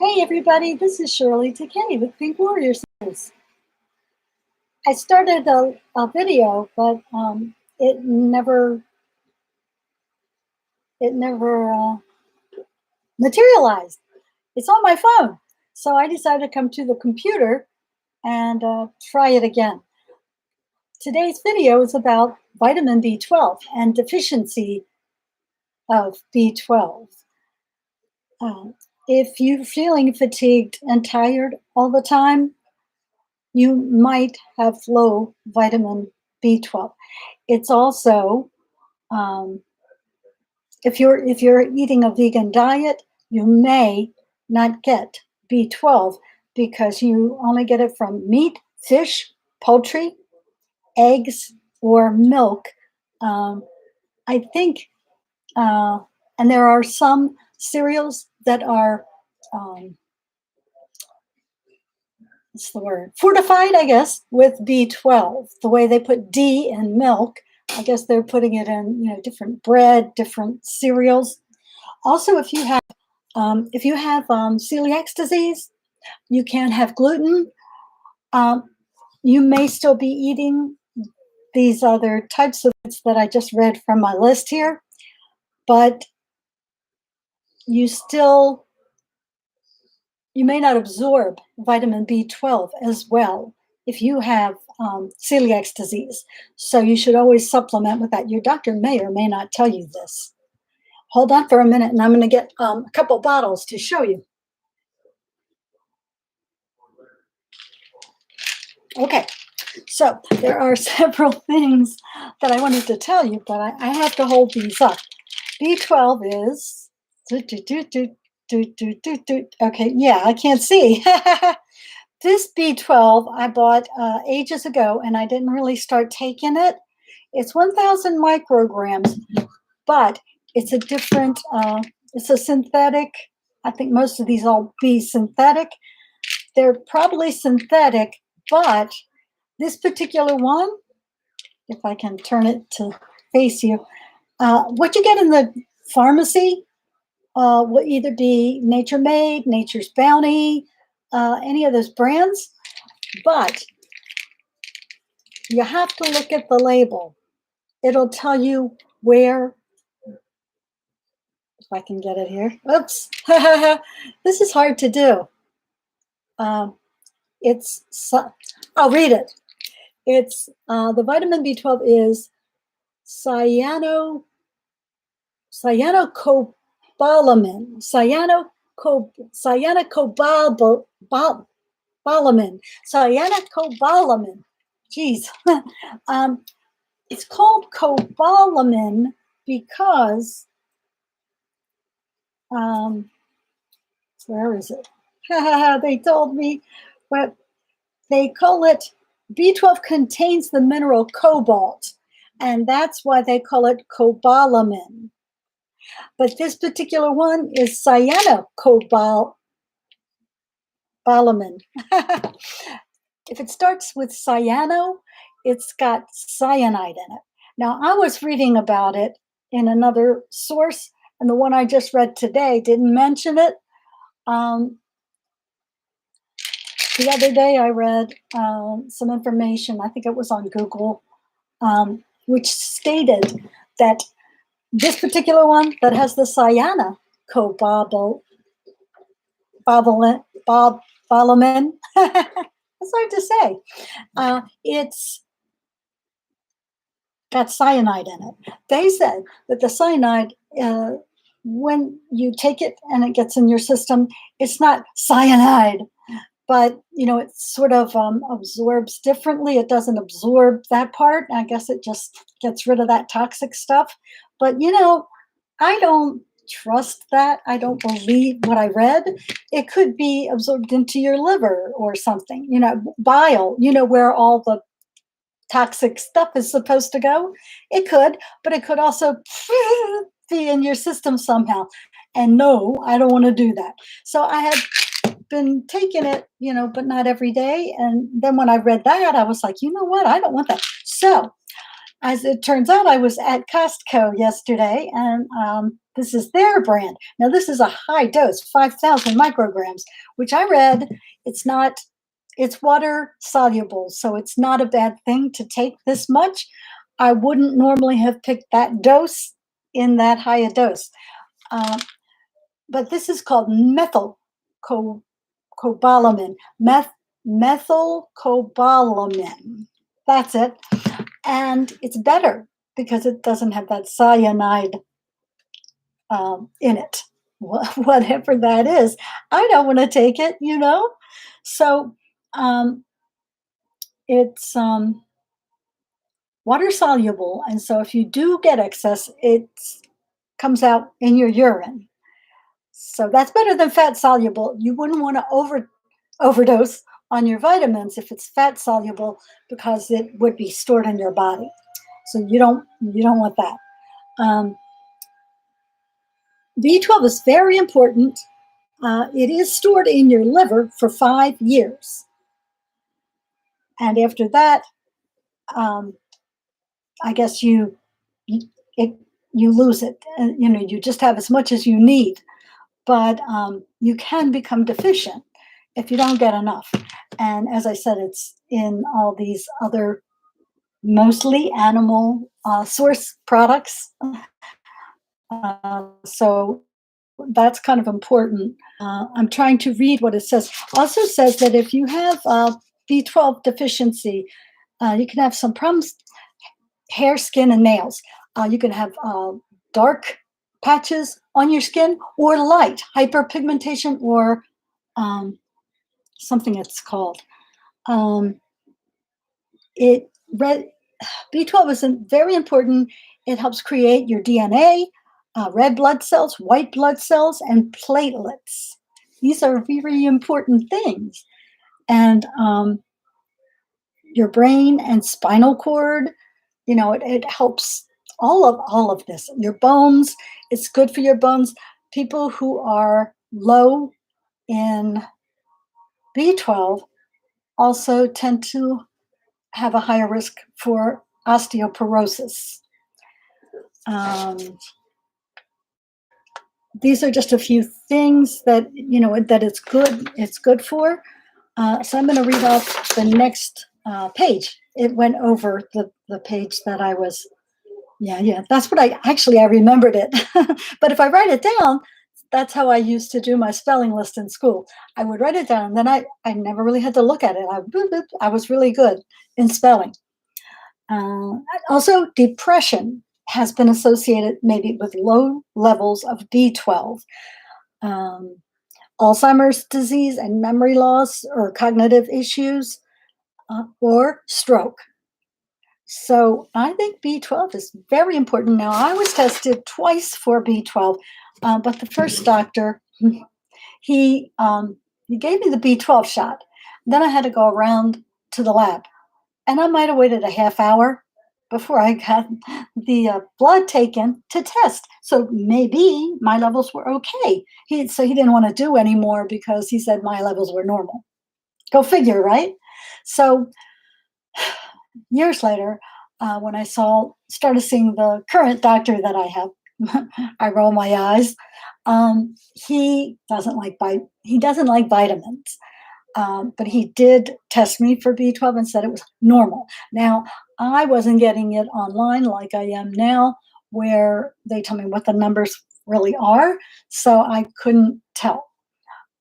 Hey everybody, this is Shirley Takei with Pink Warrior Sisters. I started a video, but it never materialized. It's on my phone, so I decided to come to the computer and try it again. Today's video is about vitamin B12 and deficiency of B12. If you're feeling fatigued and tired all the time, you might have low vitamin B12. It's also, if you're eating a vegan diet, you may not get B12 because you only get it from meat, fish, poultry, eggs, or milk. I think, and there are some cereals that are what's the word? Fortified, I guess, with B12. The way they put D in milk, I guess they're putting it in, different bread, different cereals. Also, if you have celiac disease, you can't have gluten. You may still be eating these other types of foods that I just read from my list here, but you may not absorb vitamin B12 as well if you have celiac disease. So you should always supplement with that. Your doctor may or may not tell you this. Hold on for a minute, and I'm going to get a couple bottles to show you. Okay, so there are several things that I wanted to tell you, but I have to hold these up. B12 is, okay, yeah, I can't see. This B12 I bought ages ago, and I didn't really start taking it. It's 1,000 micrograms, but it's a different, it's a synthetic. I think most of these all be synthetic. They're probably synthetic, but this particular one, if I can turn it to face you, what you get in the pharmacy will either be Nature Made, Nature's Bounty, any of those brands, but you have to look at the label. It'll tell you where, if I can get it here. Oops, this is hard to do. I'll read it. It's the vitamin B12 is cyanocobalamin. Cyanocobalamin. Geez. It's called cobalamin because, where is it? They told me, but they call it, B12 contains the mineral cobalt, and that's why they call it cobalamin. But this particular one is cyanocobalamin. If it starts with cyano, it's got cyanide in it. Now, I was reading about it in another source, and the one I just read today didn't mention it. The other day I read some information, I think it was on Google, which stated that this particular one that has the cyanocobalamin, it's hard to say. It's got cyanide in it. They said that the cyanide, when you take it and it gets in your system, it's not cyanide, but it sort of absorbs differently. It doesn't absorb that part. I guess it just gets rid of that toxic stuff. But I don't trust that. I don't believe what I read. It could be absorbed into your liver or something, bile, where all the toxic stuff is supposed to go. It could, but it could also be in your system somehow. And no, I don't want to do that. So I had been taking it, but not every day. And then when I read that, I was like, you know what? I don't want that. So as it turns out, I was at Costco yesterday, and this is their brand. Now, this is a high dose, 5,000 micrograms, which I read it's not, it's water soluble, so it's not a bad thing to take this much. I wouldn't normally have picked that dose in that high a dose. Uh, but this is called cobalamin, methylcobalamin. That's it. And it's better because it doesn't have that cyanide in it, whatever that is. I don't want to take it, you know? So um, it's water soluble. And so if you do get excess, it comes out in your urine. So that's better than fat soluble. You wouldn't want to overdose on your vitamins if it's fat soluble because it would be stored in your body. So you don't want that. B12 is very important. It is stored in your liver for 5 years, and after that, I guess it, you lose it. You know, you just have as much as you need, but you can become deficient if you don't get enough. And as I said, it's in all these other mostly animal source products. So that's kind of important. I'm trying to read what it says. Also says that if you have B12 deficiency, you can have some problems, hair, skin, and nails. You can have dark patches on your skin or light hyperpigmentation or something it's called. It red B12 is very important. It helps create your DNA, red blood cells, white blood cells, and platelets. These are very important things. And your brain and spinal cord, you know, it helps all of this. Your bones, it's good for your bones. People who are low in B12 also tend to have a higher risk for osteoporosis. Um, these are just a few things that that it's good for. So I'm going to read off the next page. It went over the page that I was. Yeah, that's what I remembered it. But if I write it down, that's how I used to do my spelling list in school. I would write it down, and then I never really had to look at it. I was really good in spelling. Uh, Also, depression has been associated maybe with low levels of B12. Um, Alzheimer's disease and memory loss or cognitive issues or stroke. So I think B12 is very important. Now, I was tested twice for B12, but the first doctor, he, he gave me the B12 shot. Then I had to go around to the lab, and I might have waited a half hour before I got the blood taken to test. So maybe my levels were okay. So he didn't want to do any more because he said my levels were normal. Go figure, right? So years later, when I started seeing the current doctor that I have, I roll my eyes. He doesn't like vitamins. But he did test me for B12 and said it was normal. Now, I wasn't getting it online like I am now, where they tell me what the numbers really are, so I couldn't tell.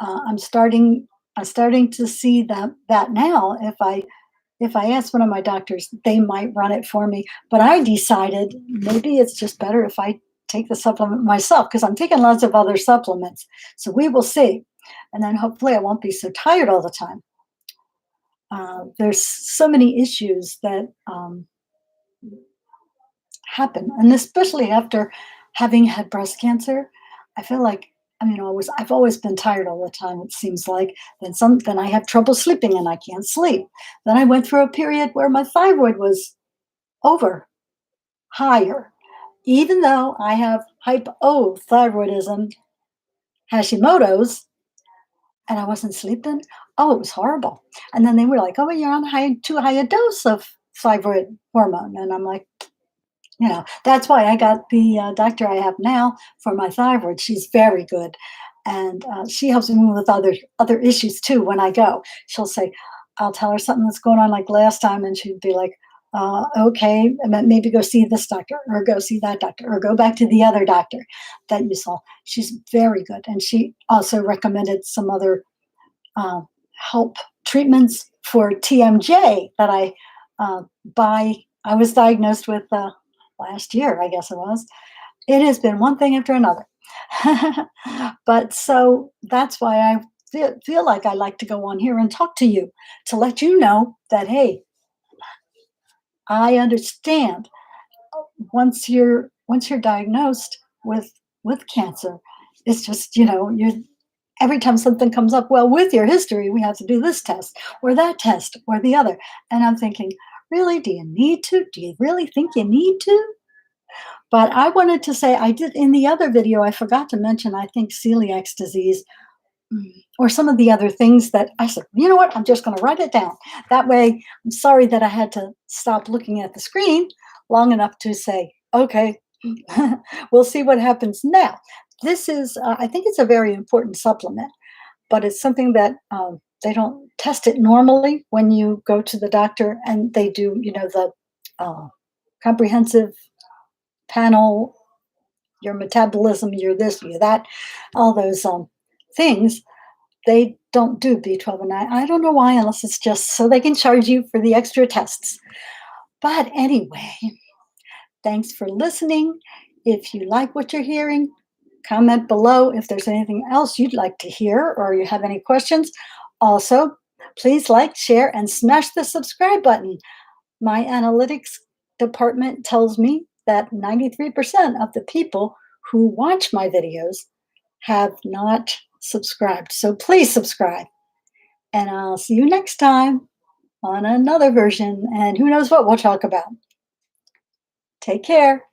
I'm starting to see that now. If I ask one of my doctors, they might run it for me. But I decided maybe it's just better if I take the supplement myself because I'm taking lots of other supplements. So we will see. And then hopefully I won't be so tired all the time. There's so many issues that happen, and especially after having had breast cancer, I feel like I've always been tired all the time. It seems like then I have trouble sleeping and I can't sleep. Then I went through a period where my thyroid was over higher, even though I have hypothyroidism, Hashimoto's, and I wasn't sleeping. Oh, it was horrible. And then they were like, "Oh, you're on too high a dose of thyroid hormone," and I'm like, That's why I got the doctor I have now for my thyroid. She's very good, and she helps me with other issues too. When I go, she'll say, I'll tell her something that's going on like last time, and she'd be like, "Okay, and then maybe go see this doctor, or go see that doctor, or go back to the other doctor that you saw." She's very good, and she also recommended some other uh, help treatments for TMJ that I buy. I was diagnosed with last year, I guess it was. It has been one thing after another. But so that's why I feel like I like to go on here and talk to you to let you know that, hey, I understand once you're diagnosed with cancer, it's just, you're every time something comes up, well, with your history, we have to do this test or that test or the other. And I'm thinking, really, do you need to? Do you really think you need to? But I wanted to say, I did in the other video, I forgot to mention, I think celiac disease, or some of the other things that I said, you know what, I'm just going to write it down. That way, I'm sorry that I had to stop looking at the screen long enough to say, okay, we'll see what happens now. This is, I think it's a very important supplement, but it's something that they don't test it normally when you go to the doctor and they do, the uh, comprehensive panel, your metabolism, your this, your that, all those things. They don't do B12, and I don't know why, unless it's just so they can charge you for the extra tests. But anyway, thanks for listening. If you like what you're hearing, comment below if there's anything else you'd like to hear or you have any questions. Also, please like, share, and smash the subscribe button. My analytics department tells me that 93% of the people who watch my videos have not subscribed. So please subscribe. And I'll see you next time on another version. And who knows what we'll talk about. Take care.